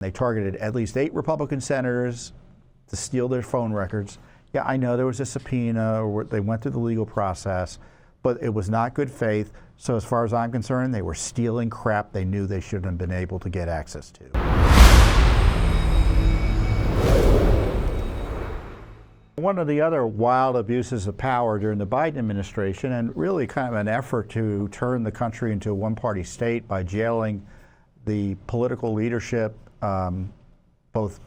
They targeted at least 8 Republican senators to steal their phone records. Yeah, I know there was a subpoena, or they went through the legal process, but it was not good faith. So as far as I'm concerned, they were stealing crap they knew they shouldn't have been able to get access to. One of the other wild abuses of power during the Biden administration, and really kind of an effort to turn the country into a one-party state by jailing the political leadership, both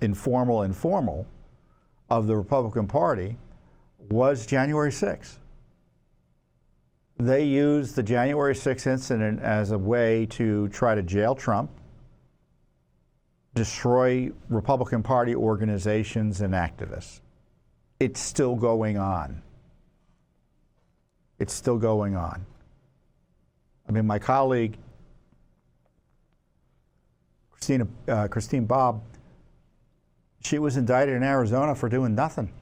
informal and formal, of the Republican Party, was January 6th. They used the January 6th incident as a way to try to jail Trump, destroy Republican Party organizations and activists. It's still going on. It's still going on. I mean, my colleague, Christine Bobb, she was indicted in Arizona for doing nothing.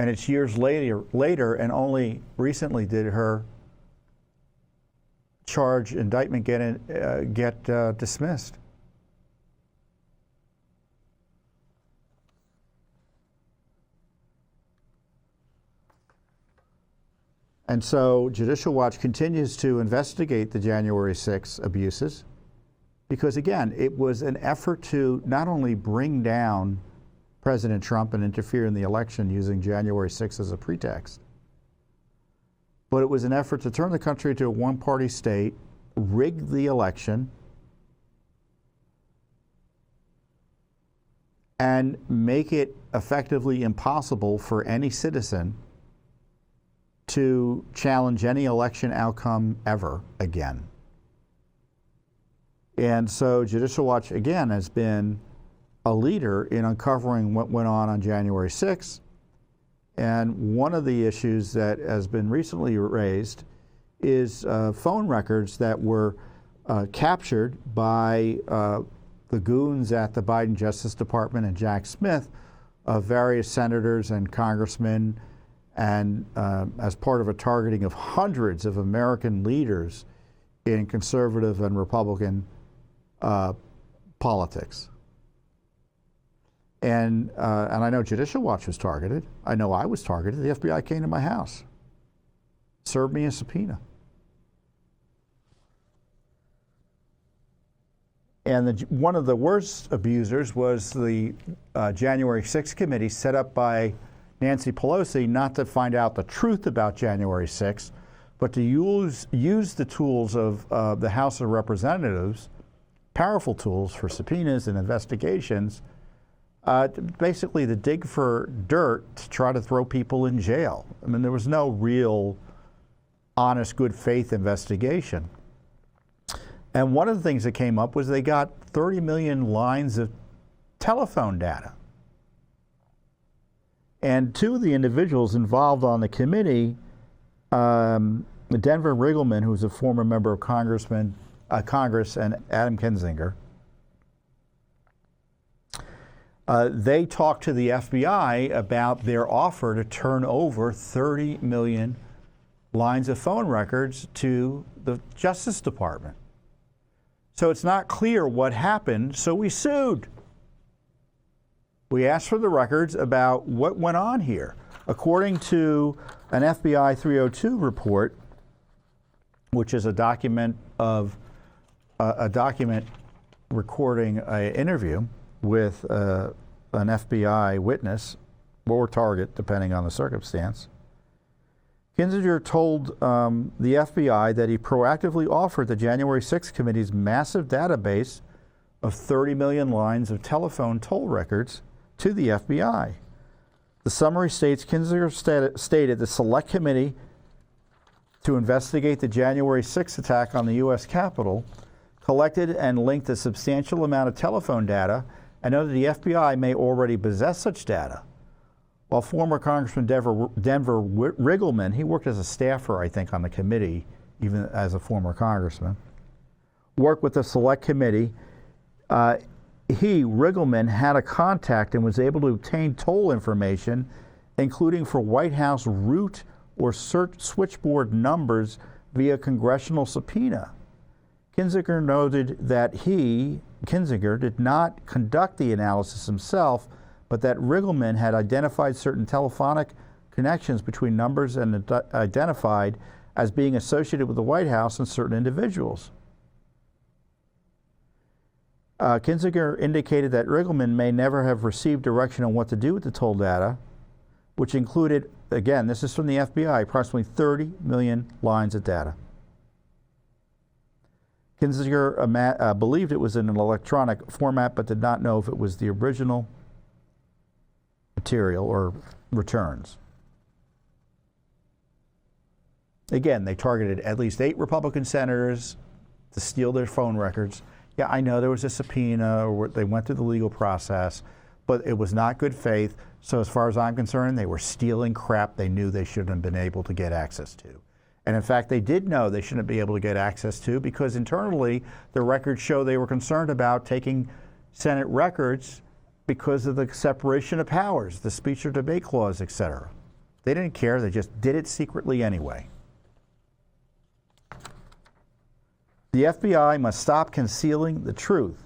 And it's years later, and only recently did her indictment get dismissed. And so Judicial Watch continues to investigate the January 6 abuses because, again, it was an effort to not only bring down President Trump and interfere in the election using January 6 as a pretext, but it was an effort to turn the country into a one-party state, rig the election, and make it effectively impossible for any citizen to challenge any election outcome ever again. And so Judicial Watch, again, has been a leader in uncovering what went on January 6th. And one of the issues that has been recently raised is phone records that were captured by the goons at the Biden Justice Department and Jack Smith of various senators and congressmen, and as part of a targeting of hundreds of American leaders in conservative and Republican politics. And I know Judicial Watch was targeted. I know I was targeted. The FBI came to my house, served me a subpoena. And one of the worst abusers was the January 6th committee set up by Nancy Pelosi, not to find out the truth about January 6th, but to use the tools of the House of Representatives, powerful tools for subpoenas and investigations, basically to dig for dirt to try to throw people in jail. I mean, there was no real honest, good faith investigation. And one of the things that came up was they got 30 million lines of telephone data. And two of the individuals involved on the committee, Denver Riggleman, who's a former member of Congress, and Adam Kinzinger, they talked to the FBI about their offer to turn over 30 million lines of phone records to the Justice Department. So it's not clear what happened, so we sued. We asked for the records about what went on here. According to an FBI 302 report, which is a document recording an interview with an FBI witness or target, depending on the circumstance, Kinzinger told the FBI that he proactively offered the January 6th committee's massive database of 30 million lines of telephone toll records to the FBI. The summary states Kinzinger stated the Select Committee to investigate the January 6th attack on the U.S. Capitol collected and linked a substantial amount of telephone data and noted the FBI may already possess such data. While former Congressman Denver Riggleman, he worked as a staffer, I think, on the committee, even as a former congressman, worked with the Select Committee, Riggleman, had a contact and was able to obtain toll information, including for White House route or switchboard numbers via congressional subpoena. Kinzinger noted that Kinzinger, did not conduct the analysis himself, but that Riggleman had identified certain telephonic connections between numbers and identified as being associated with the White House and certain individuals. Kinzinger indicated that Riggleman may never have received direction on what to do with the toll data, which included, again, this is from the FBI, approximately 30 million lines of data. Kinzinger believed it was in an electronic format, but did not know if it was the original material or returns. Again, they targeted at least 8 Republican senators to steal their phone records. Yeah, I know there was a subpoena, or they went through the legal process, but it was not good faith. So as far as I'm concerned, they were stealing crap they knew they shouldn't have been able to get access to. And in fact, they did know they shouldn't be able to get access to, because internally, the records show they were concerned about taking Senate records because of the separation of powers, the speech or debate clause, etc. They didn't care, they just did it secretly anyway. The FBI must stop concealing the truth.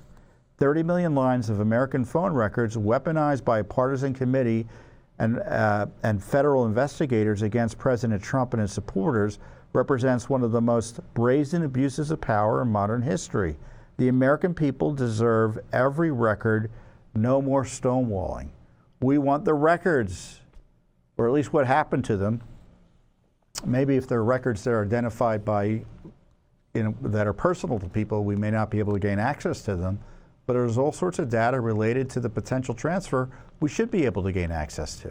30 million lines of American phone records weaponized by a partisan committee and federal investigators against President Trump and his supporters represents one of the most brazen abuses of power in modern history. The American people deserve every record, no more stonewalling. We want the records, or at least what happened to them. Maybe if they're records that are identified by, that are personal to people, we may not be able to gain access to them. But there's all sorts of data related to the potential transfer we should be able to gain access to.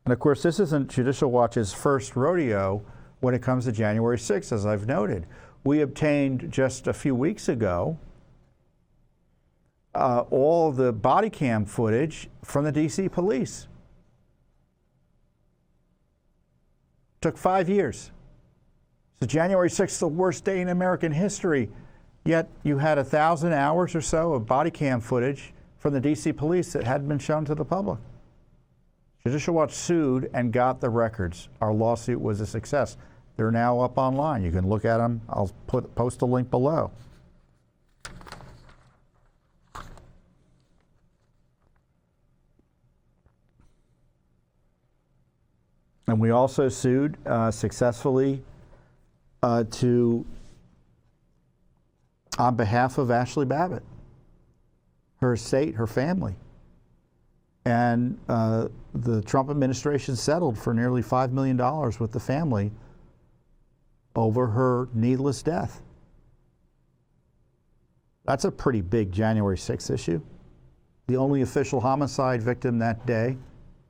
And of course, this isn't Judicial Watch's first rodeo when it comes to January 6th, as I've noted. We obtained just a few weeks ago all the body cam footage from the DC police. Took 5 years. So January 6th is the worst day in American history. Yet you had 1,000 hours or so of body cam footage from the DC police that hadn't been shown to the public. Judicial Watch sued and got the records. Our lawsuit was a success. They're now up online. You can look at them. I'll post a link below. And we also sued successfully on behalf of Ashley Babbitt, her estate, her family. And the Trump administration settled for nearly $5 million with the family over her needless death. That's a pretty big January 6th issue. The only official homicide victim that day.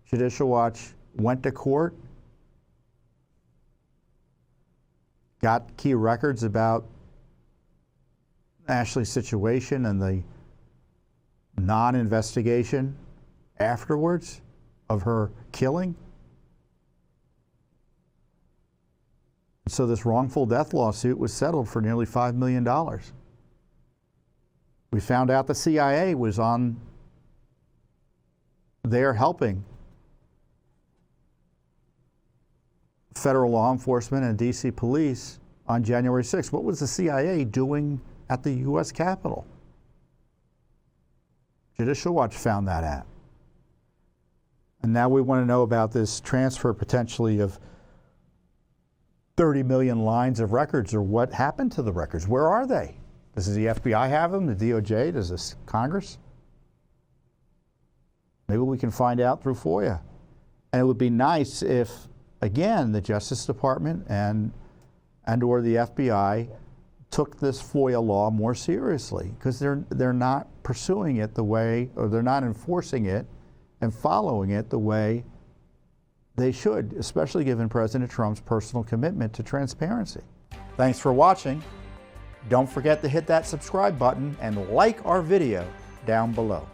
Judicial Watch went to court, got key records about Ashley's situation and the non-investigation afterwards of her killing. So this wrongful death lawsuit was settled for nearly $5 million. We found out the CIA was on there helping federal law enforcement and DC police on January 6th. What was the CIA doing at the U.S. Capitol? Judicial Watch found that out. And now we want to know about this transfer potentially of 30 million lines of records, or what happened to the records. Where are they? Does the FBI have them? The DOJ? Does this Congress? Maybe we can find out through FOIA. And it would be nice if, again, the Justice Department and or the FBI took this FOIA law more seriously, because they're not pursuing it the way, or they're not enforcing it and following it the way they should, especially given President Trump's personal commitment to transparency. Thanks for watching. Don't forget to hit that subscribe button and like our video down below.